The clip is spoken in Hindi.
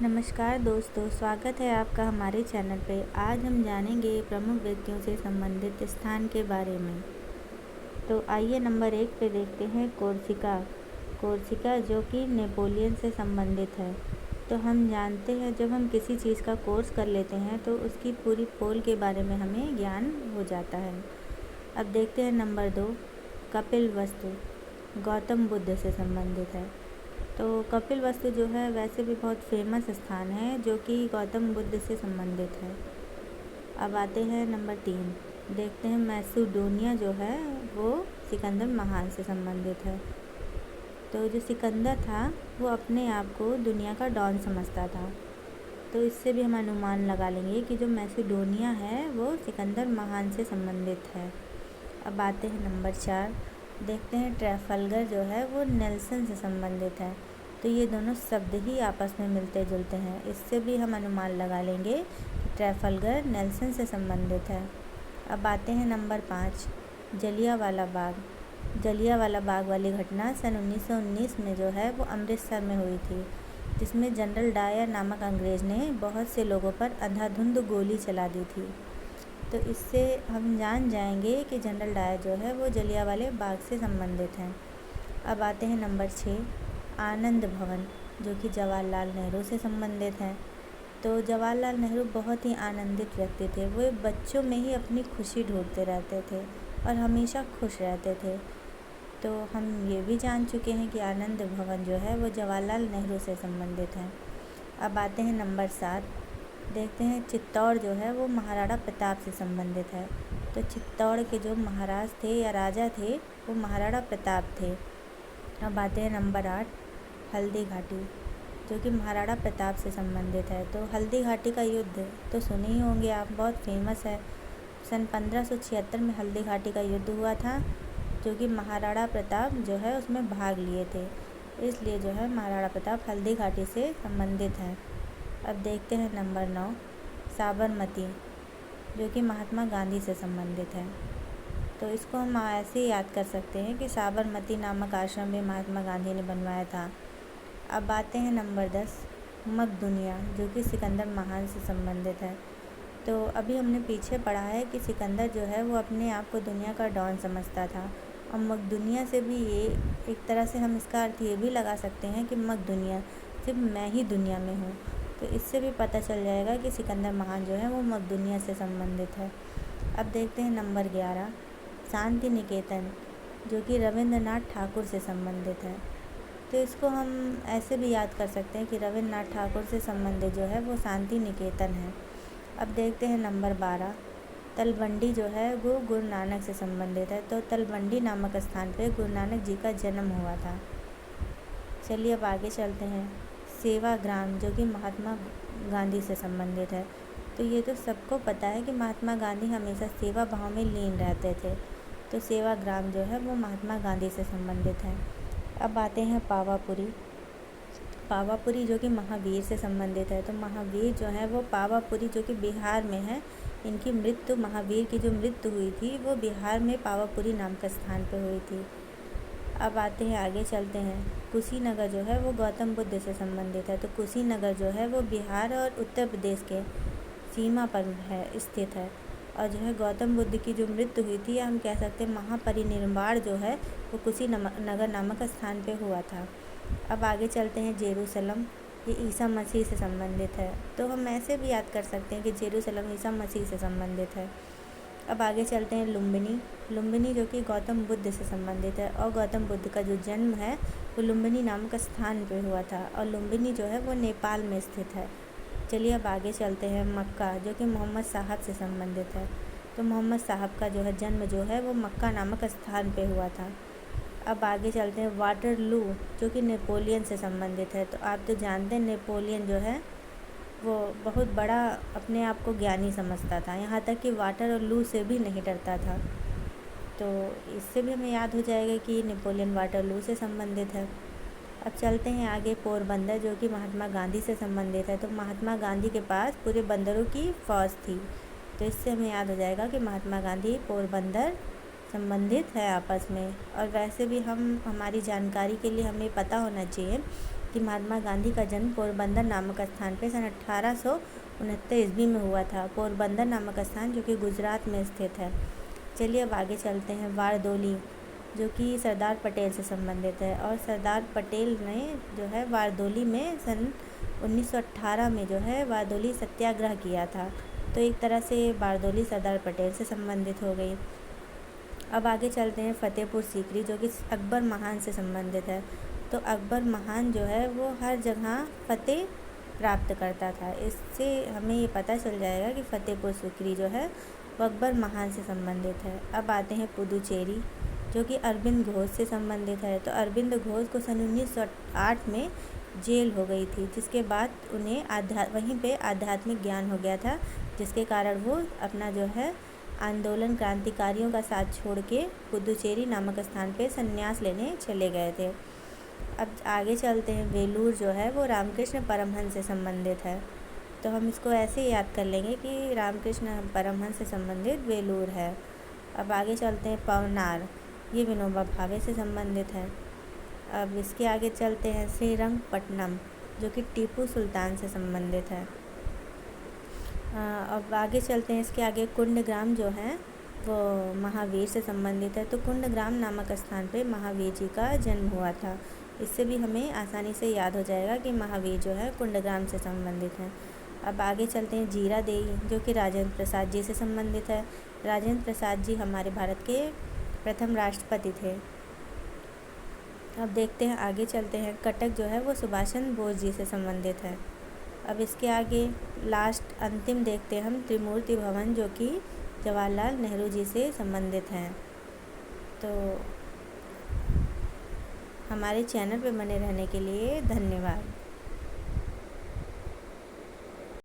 नमस्कार दोस्तों, स्वागत है आपका हमारे चैनल पे। आज हम जानेंगे प्रमुख व्यक्तियों से संबंधित स्थान के बारे में। तो आइए नंबर 1 पे देखते हैं कोर्सिका। कोर्सिका जो कि नेपोलियन से संबंधित है। तो हम जानते हैं जब हम किसी चीज़ का कोर्स कर लेते हैं तो उसकी पूरी पोल के बारे में हमें ज्ञान हो जाता है। अब देखते हैं नंबर 2, कपिलवस्तु गौतम बुद्ध से संबंधित है। तो कपिलवस्तु जो है वैसे भी बहुत फेमस स्थान है जो कि गौतम बुद्ध से संबंधित है। अब आते हैं नंबर 3, देखते हैं मैसिडोनिया जो है वो सिकंदर महान से संबंधित है। तो जो सिकंदर था वो अपने आप को दुनिया का डॉन समझता था, तो इससे भी हम अनुमान लगा लेंगे कि जो मैसिडोनिया है वो सिकंदर महान से संबंधित है। अब आते हैं नंबर 4, देखते हैं ट्रैफलगर जो है वो नेल्सन से संबंधित है। तो ये दोनों शब्द ही आपस में मिलते जुलते हैं, इससे भी हम अनुमान लगा लेंगे कि ट्रैफलगर नेल्सन से संबंधित है। अब आते हैं नंबर 5, जलियांवाला बाग। जलियांवाला बाग वाली घटना सन 1919 में जो है वो अमृतसर में हुई थी, जिसमें जनरल डायर नामक अंग्रेज़ ने बहुत से लोगों पर अंधाधुंध गोली चला दी थी। तो इससे हम जान जाएंगे कि जनरल डायर जो है वो जलियांवाले बाग से संबंधित हैं। अब आते हैं नंबर 6, आनंद भवन जो कि जवाहरलाल नेहरू से संबंधित है। तो जवाहरलाल नेहरू बहुत ही आनंदित व्यक्ति थे, वो बच्चों में ही अपनी खुशी ढूंढते रहते थे और हमेशा खुश रहते थे। तो हम ये भी जान चुके हैं कि आनंद भवन जो है वो जवाहरलाल नेहरू से संबंधित है। अब आते हैं नंबर 7, देखते हैं चित्तौड़ जो है वो महाराणा प्रताप से संबंधित है। तो चित्तौड़ के जो महाराज थे या राजा थे वो महाराणा प्रताप थे। अब आते हैं नंबर 8, हल्दी घाटी जो कि महाराणा प्रताप से संबंधित है। तो हल्दी घाटी का युद्ध तो सुने ही होंगे आप, बहुत फेमस है। सन 1576 में हल्दी घाटी का युद्ध हुआ था, जो कि महाराणा प्रताप जो है उसमें भाग लिए थे, इसलिए जो है महाराणा प्रताप हल्दी घाटी से संबंधित हैं। अब देखते हैं नंबर 9, साबरमती जो कि महात्मा गांधी से संबंधित है। तो इसको हम ऐसे ही याद कर सकते हैं कि साबरमती नामक आश्रम भी महात्मा गांधी ने बनवाया था। अब आते हैं नंबर 10, मकदूनिया जो कि सिकंदर महान से संबंधित है। तो अभी हमने पीछे पढ़ा है कि सिकंदर जो है वो अपने आप को दुनिया का डॉन समझता था, और मकदूनिया से भी ये एक तरह से हम इसका अर्थ ये भी लगा सकते हैं कि मकदूनिया सिर्फ मैं ही दुनिया में हूँ। तो इससे भी पता चल जाएगा कि सिकंदर महान जो है वो मकदूनिया से संबंधित है। अब देखते हैं नंबर 11, शांति निकेतन जो कि रविंद्रनाथ ठाकुर से संबंधित है। तो इसको हम ऐसे भी याद कर सकते हैं कि रविंद्रनाथ ठाकुर से संबंधित जो है वो शांति निकेतन है। अब देखते हैं नंबर 12, तलवंडी जो है वो गुरु नानक से संबंधित है। तो तलवंडी नामक स्थान पर गुरु नानक जी का जन्म हुआ था। चलिए अब आगे चलते हैं, सेवाग्राम जो कि महात्मा गांधी से संबंधित है। तो ये तो सबको पता है कि महात्मा गांधी हमेशा सेवा भाव में लीन रहते थे, तो सेवाग्राम जो है वो महात्मा गांधी से संबंधित है। अब आते हैं पावापुरी। पावापुरी जो कि महावीर से संबंधित है। तो महावीर जो है वो पावापुरी जो कि बिहार में है, इनकी मृत्यु, महावीर की जो मृत्यु हुई थी वो बिहार में पावापुरी नाम का स्थान पर हुई थी। अब आते हैं, आगे चलते हैं, कुशीनगर जो है वो गौतम बुद्ध से संबंधित है। तो कुशीनगर जो है वो बिहार और उत्तर प्रदेश के सीमा पर है, स्थित है। और जो है गौतम बुद्ध की जो मृत्यु हुई थी, या हम कह सकते हैं महापरिनिर्वाण जो है वो कुशीनगर नामक स्थान पे हुआ था। अब आगे चलते हैं, जेरूसलम, ये ईसा मसीह से संबंधित है। तो हम ऐसे भी याद कर सकते हैं कि जेरूसलम ईसा मसीह से संबंधित है। अब आगे चलते हैं, लुम्बिनी। लुम्बिनी जो कि गौतम बुद्ध से संबंधित है, और गौतम बुद्ध का जो जन्म है वो लुम्बिनी नामक स्थान पे हुआ था, और लुम्बिनी जो है वो नेपाल में स्थित है। चलिए अब आगे चलते हैं, मक्का जो कि मोहम्मद साहब से संबंधित है। तो मोहम्मद साहब का जो है जन्म जो है वो मक्का नामक स्थान पे हुआ था। अब आगे चलते हैं, वाटरलू जो कि नेपोलियन से संबंधित है। तो आप तो जानते हैं नेपोलियन जो है वो बहुत बड़ा अपने आप को ज्ञानी समझता था, यहाँ तक कि वाटर और लू से भी नहीं डरता था। तो इससे भी हमें याद हो जाएगा कि नेपोलियन वाटरलू से संबंधित है। अब चलते हैं आगे, पोरबंदर जो कि महात्मा गांधी से संबंधित है। तो महात्मा गांधी के पास पूरे बंदरों की फ़ौज थी, तो इससे हमें याद हो जाएगा कि महात्मा गांधी पोरबंदर संबंधित है आपस में। और वैसे भी हम हमारी जानकारी के लिए हमें पता होना चाहिए कि महात्मा गांधी का जन्म पोरबंदर नामक स्थान पे सन 1869 ईस्वी में हुआ था। पोरबंदर नामक स्थान जो कि गुजरात में स्थित है। चलिए अब आगे चलते हैं। वारदोली जो कि सरदार पटेल से संबंधित है, और सरदार पटेल ने जो है वारदोली में सन 1918 में जो है वारदोली सत्याग्रह किया था। तो एक तरह से वारदोली सरदार पटेल से संबंधित हो गई। अब आगे चलते हैं फतेहपुर सीकरी जो कि अकबर महान से संबंधित है। तो अकबर महान जो है वो हर जगह फतेह प्राप्त करता था। इससे हमें ये पता चल जाएगा कि फतेहपुर सीकरी जो है वो अकबर महान से संबंधित है। अब आते हैं पुदुचेरी जो कि अरविंद घोष से संबंधित है। तो अरविंद घोष को सन 1908 में जेल हो गई थी, जिसके बाद उन्हें वहीं पे आध्यात्मिक ज्ञान हो गया था, जिसके कारण वो अपना जो है आंदोलन क्रांतिकारियों का साथ छोड़ के पुदुचेरी नामक स्थान पे संन्यास लेने चले गए थे। अब आगे चलते हैं। वेलूर जो है वो रामकृष्ण परमहंस से संबंधित है। तो हम इसको ऐसे याद कर लेंगे कि रामकृष्ण परमहंस से संबंधित वेलूर है। अब आगे चलते हैं। पवनार ये विनोबा भावे से संबंधित है। अब इसके आगे चलते हैं। श्रीरंगपट्टनम जो कि टीपू सुल्तान से संबंधित है। अब आगे चलते हैं। इसके आगे कुंडग्राम जो है वो महावीर से संबंधित है। तो कुंडग्राम नामक स्थान पे महावीर जी का जन्म हुआ था। इससे भी हमें आसानी से याद हो जाएगा कि महावीर जो है कुंडग्राम से संबंधित है। अब आगे चलते हैं। जीरादेई जो कि राजेंद्र प्रसाद जी से संबंधित है। राजेंद्र प्रसाद जी हमारे भारत के प्रथम राष्ट्रपति थे। अब देखते हैं, आगे चलते हैं। कटक जो है वो सुभाष चंद्र बोस जी से संबंधित है। अब इसके आगे लास्ट अंतिम देखते हैं हम। त्रिमूर्ति भवन जो कि जवाहरलाल नेहरू जी से संबंधित हैं। तो हमारे चैनल पे बने रहने के लिए धन्यवाद।